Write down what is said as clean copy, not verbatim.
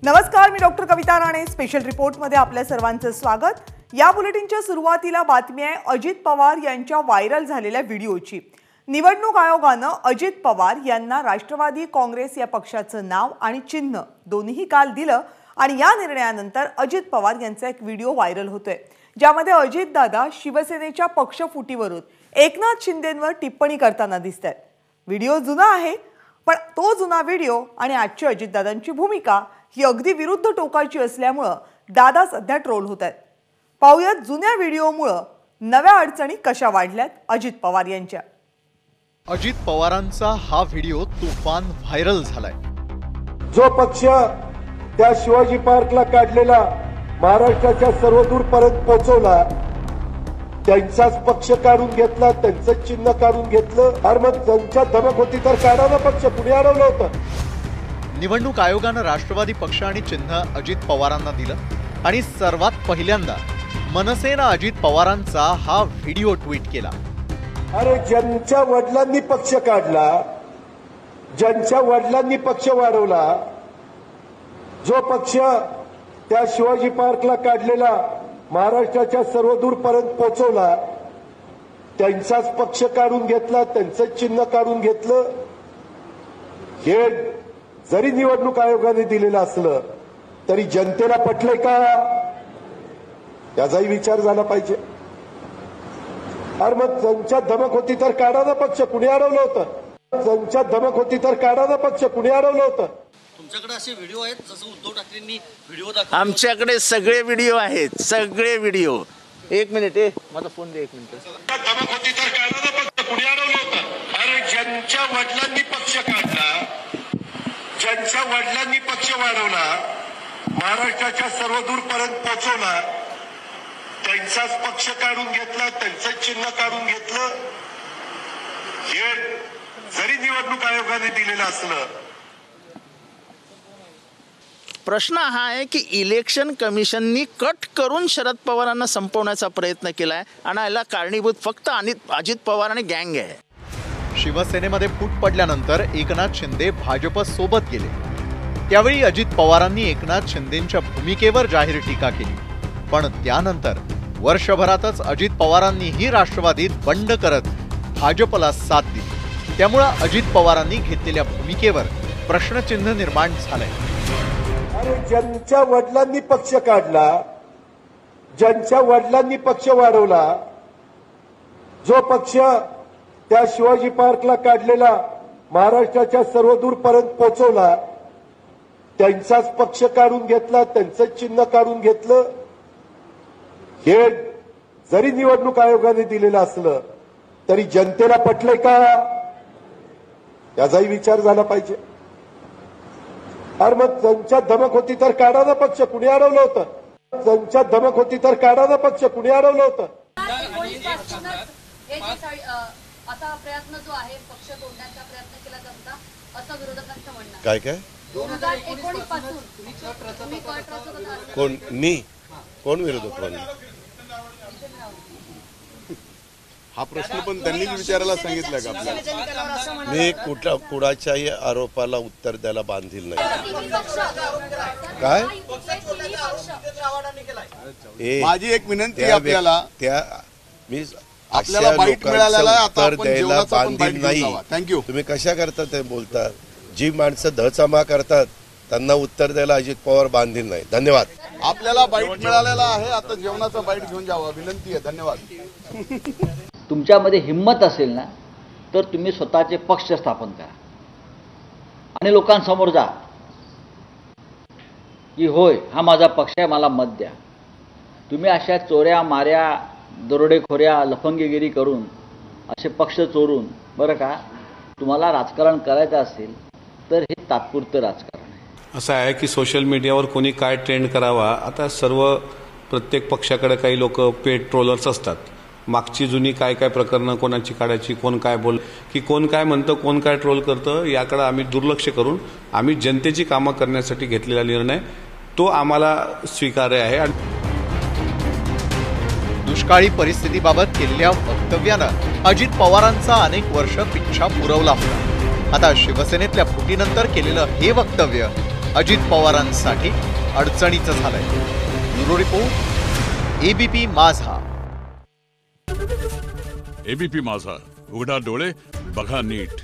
नमस्कार, मी डॉक्टर कविता राणे. स्पेशल रिपोर्टमध्ये आपल्या सर्वांचं स्वागत. या बुलेटिनच्या सुरुवातीला बातमी आहे अजित पवार यांच्या व्हायरल झालेल्या व्हिडिओची. निवडणूक आयोगानं अजित पवार यांना राष्ट्रवादी काँग्रेस या पक्षाचं नाव आणि चिन्ह दोन्हीही काल दिलं आणि या निर्णयानंतर अजित पवार यांचा एक व्हिडिओ व्हायरल होतोय, ज्यामध्ये अजितदादा शिवसेनेच्या पक्षफुटीवरून एकनाथ शिंदेंवर टिप्पणी करताना दिसतात. व्हिडिओ जुना आहे, पण तो जुना व्हिडिओ आणि आजची अजितदादांची भूमिका ही अगदी विरुद्ध टोकाची असल्यामुळं दादा सध्या ट्रोल होत आहेत. पाहूयात जुन्या व्हिडिओमुळं नव्या अडचणी कशा वाढल्यात अजित पवार यांच्या. अजित पवारांचा हा व्हिडिओ तुफान व्हायरल झालाय. जो पक्ष त्या शिवाजी पार्कला काढलेला महाराष्ट्राच्या सर्वदूर पर्यंत पोहोचवला, त्यांचाच पक्ष काढून घेतला, त्यांचं चिन्ह काढून घेतलं. अरे मग त्यांच्या धमक होती तर काढा ना पक्ष, कुणी अडवलं होतं? निवडणूक आयोगानं राष्ट्रवादी पक्ष आणि चिन्ह अजित पवारांना दिलं आणि सर्वात पहिल्यांदा मनसेनं अजित पवारांचा हा व्हिडिओ ट्विट केला. अरे ज्यांच्या वडिलांनी पक्ष काढला, ज्यांच्या वडिलांनी पक्ष वाढवला, जो पक्ष त्या शिवाजी पार्कला काढलेला महाराष्ट्राच्या सर्वदूर पर्यंत पोहोचवला, त्यांचाच पक्ष काढून घेतला, त्यांचं चिन्ह काढून घेतलं. हे जरी निवडणूक आयोगाने दिलेलं असलं तरी जनतेला पटलंय का, याचाही विचार झाला पाहिजे. अरे मग त्यांच्या धमक होती तर काढा ना पक्ष, कुणी अडवलं होतं? त्यांच्या धमक होती तर काढा ना पक्ष, कुणी अडवलं होतं? तुमच्याकडे असे व्हिडिओ आहेत जसं उद्धव ठाकरेंनी व्हिडिओ दाखवले? आमच्याकडे सगळे व्हिडिओ आहेत, सगळे व्हिडिओ. एक मिनिट, माझा फोन दे, एक मिनिट. धमक होती तर काढा ना पक्ष, कुणी अडवलं होतं? अरे ज्यांच्या वडिलांनी पक्ष काढला, ज्यांच्या वडिलांनी पक्ष वाढवला, महाराष्ट्राच्या सर्वदूर पर्यंत पोहोचवला, त्यांचाच पक्ष काढून घेतला, त्यांचं चिन्ह काढून घेतलं. हे जरी निवडणूक आयोगाने दिलेलं असलं. प्रश्न हा आहे की इलेक्शन कमिशननी कट करून शरद पवारांना संपवण्याचा प्रयत्न केलाय आणि याला कारणीभूत फक्त अजित पवार आणि गँग आहे. शिवसेनेमध्ये फूट पडल्यानंतर एकनाथ शिंदे भाजप सोबत गेले. त्यावेळी अजित पवारांनी एकनाथ शिंदेंच्या भूमिकेवर जाहीर टीका केली, पण त्यानंतर वर्षभरातच अजित पवारांनीही राष्ट्रवादीत बंड करत भाजपला साथ दिली. त्यामुळे अजित पवारांनी घेतलेल्या भूमिकेवर प्रश्नचिन्ह निर्माण झालंय. अरे ज्यांच्या वडिलांनी पक्ष काढला, ज्यांच्या वडिलांनी पक्ष वाढवला, जो पक्ष त्या शिवाजी पार्कला काढलेला महाराष्ट्राच्या सर्वदूर पर्यंत पोहोचवला, त्यांचाच पक्ष काढून घेतला, त्यांचं चिन्ह काढून घेतलं. हे जरी निवडणूक आयोगाने दिलेलं असलं तरी जनतेला पटलंय का, याचाही विचार झाला पाहिजे. अरे मग त्यांच्या धमक होती तर काढा ना पक्ष, कुणी अडवलं होतं? त्यांच्या धमक होती तर काढा ना पक्ष, कुणी अडवलं होतं? असा प्रयत्न जो आहे पक्ष तोडण्याचा प्रयत्न केला जाता असं विरोधकांचं म्हणणं. काय काय 2019 पासून तुम्ही कोण मी कोण विरोधक कोण? हा प्रश्न पण त्यांनीच विचारायला सांगितलं का आपल्याला? मी कुणाच्याही आरोपाला उत्तर द्यायला बांधील नाही. काय माझी एक विनंती आपल्याला, त्या मी आपल्याला बाईट मिळालेला आता उत्तर द्यायला बांधील नाही. थँक्यू. तुम्ही कशा करता ते बोलता? जी माणसं दचमा करतात त्यांना उत्तर द्यायला अजित पवार बांधील नाही. धन्यवाद. आपल्याला बाईट मिळालेला आहे, आता जेवणाचा बाईट घेऊन जावा, विनंती आहे. धन्यवाद. तुमच्यामध्ये हिंमत असेल ना तर तुम्ही स्वतःचे पक्ष स्थापन करा आणि लोकांसमोर जा की होय हा माझा पक्ष आहे, मला मत द्या. तुम्ही अशा चोऱ्या माऱ्या दरोडेखोऱ्या लफंगीगिरी करून असे पक्ष चोरून बरं का तुम्हाला राजकारण करायचं असेल तर हे तात्पुरतं राजकारण आहे. असं आहे की सोशल मीडियावर कोणी काय ट्रेंड करावा, आता प्रत्येक पक्षाकडे काही लोक पेड ट्रोलर्स असतात. मागची जुनी काय काय प्रकरणं कोणाची काढायची, कोण काय बोल की कोण काय म्हणतं, कोण काय ट्रोल करतं, याकडे आम्ही दुर्लक्ष करून आम्ही जनतेची कामं करण्यासाठी घेतलेला निर्णय तो आम्हाला स्वीकार्य आहे. दुष्काळी परिस्थितीबाबत केलेल्या वक्तव्यानं अजित पवारांचा अनेक वर्ष पिच्छा पुरवला होता. आता शिवसेनेतल्या फुटीनंतर केलेलं हे वक्तव्य अजित पवारांसाठी अडचणीचं झालंय. ब्युरो रिपोर्ट, एबीपी माझा. एबीपी माझा, उघडा डोळे बघा नीट.